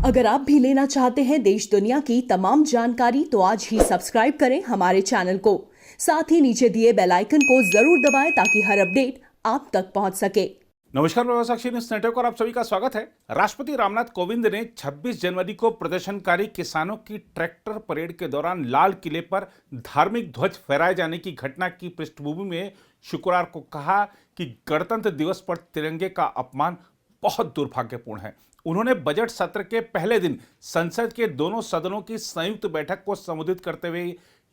अगर आप भी लेना चाहते हैं देश दुनिया की तमाम जानकारी तो आज ही सब्सक्राइब करें हमारे चैनल को। साथ ही नीचे दिए बेल आइकन को जरूर दबाएं ताकि हर अपडेट आप तक पहुंच सके। नमस्कार, साक्षी न्यूज नेटवर्क और आप सभी का स्वागत है। राष्ट्रपति रामनाथ कोविंद ने 26 जनवरी को प्रदर्शनकारी किसानों की ट्रैक्टर परेड के दौरान लाल किले पर धार्मिक ध्वज फहराए जाने की घटना की पृष्ठभूमि में शुक्रवार को कहा कि गणतंत्र दिवस पर तिरंगे का अपमान बहुत दुर्भाग्यपूर्ण है। उन्होंने बजट सत्र के पहले दिन संसद के दोनों सदनों की संयुक्त बैठक को संबोधित करते हुए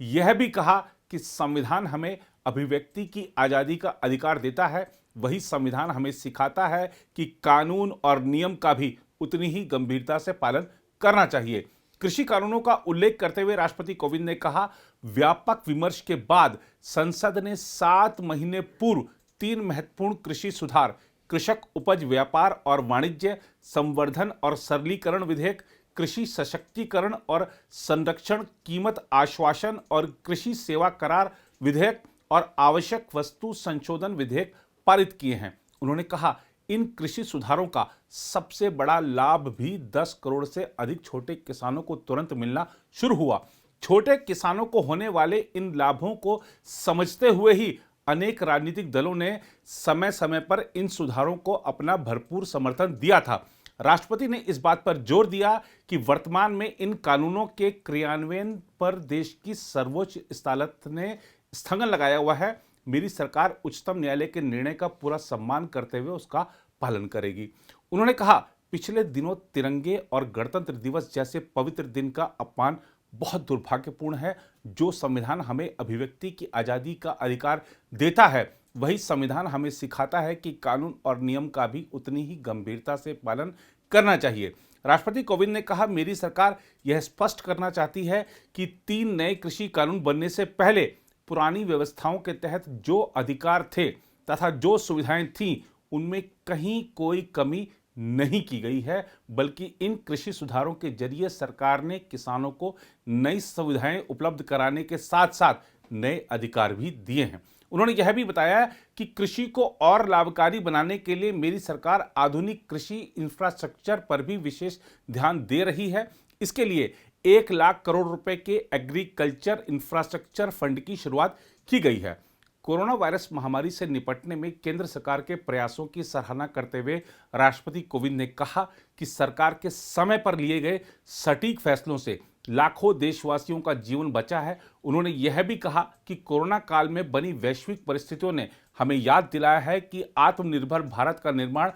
यह भी कहा कि संविधान हमें अभिव्यक्ति की आजादी का अधिकार देता है, वही संविधान हमें सिखाता है कि कानून और नियम का भी उतनी ही गंभीरता से पालन करना चाहिए। कृषि कानूनों का उल्लेख करते हुए राष्ट्रपति कोविंद ने कहा, व्यापक विमर्श के बाद संसद ने 7 महीने पूर्व 3 महत्वपूर्ण कृषि सुधार, कृषक उपज व्यापार और वाणिज्य संवर्धन और सरलीकरण विधेयक, कृषि सशक्तिकरण और संरक्षण कीमत आश्वासन और कृषि सेवा करार विधेयक और आवश्यक वस्तु संशोधन विधेयक पारित किए हैं। उन्होंने कहा, इन कृषि सुधारों का सबसे बड़ा लाभ भी 10 करोड़ से अधिक छोटे किसानों को तुरंत मिलना शुरू हुआ। छोटे किसानों को होने वाले इन लाभों को समझते हुए ही अनेक राजनीतिक दलों ने समय समय पर इन सुधारों को अपना भरपूर समर्थन दिया था। राष्ट्रपति ने इस बात पर जोर दिया कि वर्तमान में इन कानूनों के क्रियान्वयन पर देश की सर्वोच्च अदालत ने स्थगन लगाया हुआ है। मेरी सरकार उच्चतम न्यायालय के निर्णय का पूरा सम्मान करते हुए उसका पालन करेगी। उन्होंने कहा, पिछले दिनों तिरंगे और गणतंत्र दिवस जैसे पवित्र दिन का अपमान बहुत दुर्भाग्यपूर्ण है। जो संविधान हमें अभिव्यक्ति की आज़ादी का अधिकार देता है, वही संविधान हमें सिखाता है कि कानून और नियम का भी उतनी ही गंभीरता से पालन करना चाहिए। राष्ट्रपति कोविंद ने कहा, मेरी सरकार यह स्पष्ट करना चाहती है कि 3 नए कृषि कानून बनने से पहले पुरानी व्यवस्थाओं के तहत जो अधिकार थे तथा जो सुविधाएं थीं, उनमें कहीं कोई कमी नहीं की गई है, बल्कि इन कृषि सुधारों के जरिए सरकार ने किसानों को नई सुविधाएं उपलब्ध कराने के साथ साथ नए अधिकार भी दिए हैं। उन्होंने यह भी बताया कि कृषि को और लाभकारी बनाने के लिए मेरी सरकार आधुनिक कृषि इंफ्रास्ट्रक्चर पर भी विशेष ध्यान दे रही है। इसके लिए 1 लाख करोड़ रुपए के एग्रीकल्चर इंफ्रास्ट्रक्चर फंड की शुरुआत की गई है। कोरोना वायरस महामारी से निपटने में केंद्र सरकार के प्रयासों की सराहना करते हुए राष्ट्रपति कोविंद ने कहा कि सरकार के समय पर लिए गए सटीक फैसलों से लाखों देशवासियों का जीवन बचा है। उन्होंने यह भी कहा कि कोरोना काल में बनी वैश्विक परिस्थितियों ने हमें याद दिलाया है कि आत्मनिर्भर भारत का निर्माण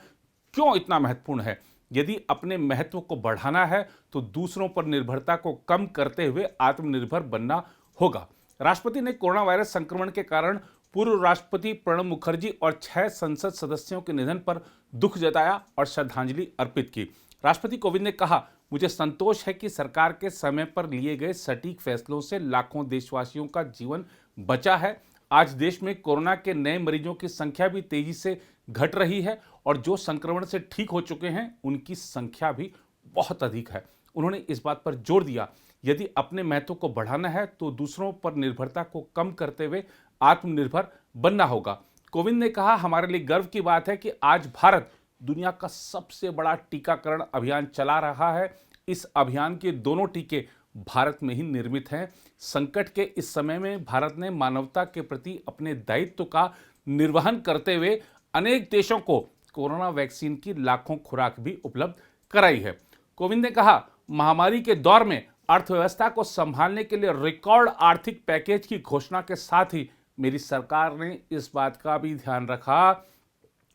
क्यों इतना महत्वपूर्ण है। यदि अपने महत्व को बढ़ाना है तो दूसरों पर निर्भरता को कम करते हुए आत्मनिर्भर बनना होगा। राष्ट्रपति ने कोरोना वायरस संक्रमण के कारण पूर्व राष्ट्रपति प्रणब मुखर्जी और 6 संसद सदस्यों के निधन पर दुख जताया और श्रद्धांजलि अर्पित की। राष्ट्रपति कोविंद ने कहा, मुझे संतोष है कि सरकार के समय पर लिए गए सटीक फैसलों से लाखों देशवासियों का जीवन बचा है। आज देश में कोरोना के नए मरीजों की संख्या भी तेजी से घट रही है और जो संक्रमण से ठीक हो चुके हैं उनकी संख्या भी बहुत अधिक है। उन्होंने इस बात पर जोर दिया, यदि अपने महत्व को बढ़ाना है तो दूसरों पर निर्भरता को कम करते हुए आत्मनिर्भर बनना होगा। कोविंद ने कहा, हमारे लिए गर्व की बात है कि आज भारत दुनिया का सबसे बड़ा टीकाकरण अभियान चला रहा है। इस अभियान के दोनों टीके भारत में ही निर्मित हैं। संकट के इस समय में भारत ने मानवता के प्रति अपने दायित्व का निर्वहन करते हुए अनेक देशों को कोरोना वैक्सीन की लाखों खुराक भी उपलब्ध कराई है। कोविंद ने कहा, महामारी के दौर में अर्थव्यवस्था को संभालने के लिए रिकॉर्ड आर्थिक पैकेज की घोषणा के साथ ही मेरी सरकार ने इस बात का भी ध्यान रखा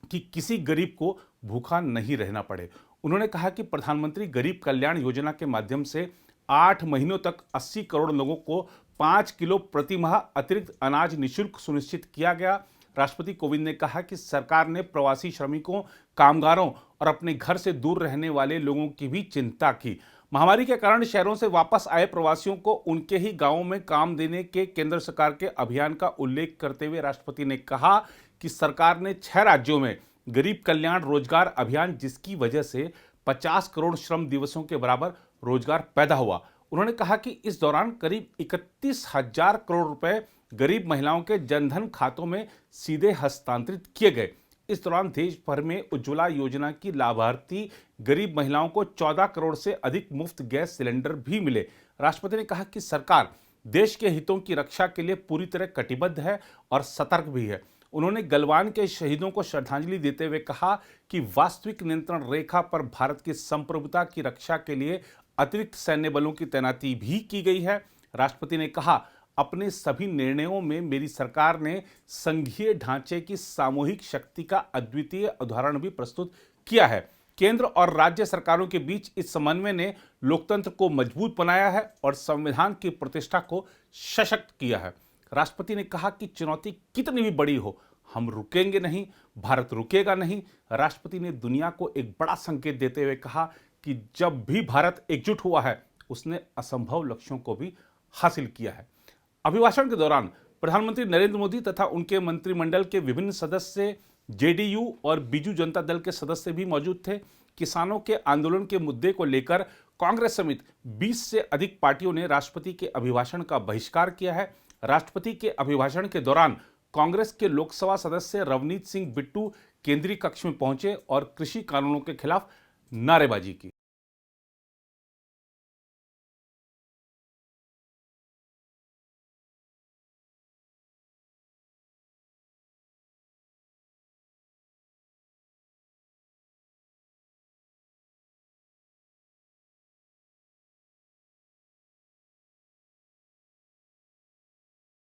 कि किसी गरीब को भूखा नहीं रहना पड़े। उन्होंने कहा कि प्रधानमंत्री गरीब कल्याण योजना के माध्यम से 8 महीनों तक 80 करोड़ लोगों को 5 किलो प्रति माह अतिरिक्त अनाज निःशुल्क सुनिश्चित किया गया। राष्ट्रपति कोविंद ने कहा कि सरकार ने प्रवासी श्रमिकों, कामगारों और अपने घर से दूर रहने वाले लोगों की भी चिंता की। महामारी के कारण शहरों से वापस आए प्रवासियों को उनके ही गांवों में काम देने के केंद्र सरकार के अभियान का उल्लेख करते हुए राष्ट्रपति ने कहा कि सरकार ने 6 राज्यों में गरीब कल्याण रोजगार अभियान, जिसकी वजह से 50 करोड़ श्रम दिवसों के बराबर रोजगार पैदा हुआ। उन्होंने कहा कि इस दौरान करीब 31,000 करोड़ रुपए गरीब महिलाओं के जनधन खातों में सीधे हस्तांतरित किए गए। इस दौरान देश भर में उज्ज्वला योजना की लाभार्थी गरीब महिलाओं को 14 करोड़ से अधिक मुफ्त गैस सिलेंडर भी मिले। राष्ट्रपति ने कहा कि सरकार देश के हितों की रक्षा के लिए पूरी तरह कटिबद्ध है और सतर्क भी है। उन्होंने गलवान के शहीदों को श्रद्धांजलि देते हुए कहा कि वास्तविक नियंत्रण रेखा पर भारत की संप्रभुता की रक्षा के लिए अतिरिक्त सैन्य बलों की तैनाती भी की गई है। राष्ट्रपति ने कहा, अपने सभी निर्णयों में मेरी सरकार ने संघीय ढांचे की सामूहिक शक्ति का अद्वितीय उदाहरण भी प्रस्तुत किया है। केंद्र और राज्य सरकारों के बीच इस समन्वय ने लोकतंत्र को मजबूत बनाया है और संविधान की प्रतिष्ठा को सशक्त किया है। राष्ट्रपति ने कहा कि चुनौती कितनी भी बड़ी हो, हम रुकेंगे नहीं, भारत रुकेगा नहीं। राष्ट्रपति ने दुनिया को एक बड़ा संकेत देते हुए कहा कि जब भी भारत एकजुट हुआ है, उसने असंभव लक्ष्यों को भी हासिल किया है। अभिभाषण के दौरान प्रधानमंत्री नरेंद्र मोदी तथा उनके मंत्रिमंडल के विभिन्न सदस्य, जेडीयू और बीजू जनता दल के सदस्य भी मौजूद थे। किसानों के आंदोलन के मुद्दे को लेकर कांग्रेस समेत 20 से अधिक पार्टियों ने राष्ट्रपति के अभिभाषण का बहिष्कार किया है। राष्ट्रपति के अभिभाषण के दौरान कांग्रेस के लोकसभा सदस्य रवनीत सिंह बिट्टू केंद्रीय कक्ष में पहुंचे और कृषि कानूनों के खिलाफ नारेबाजी की।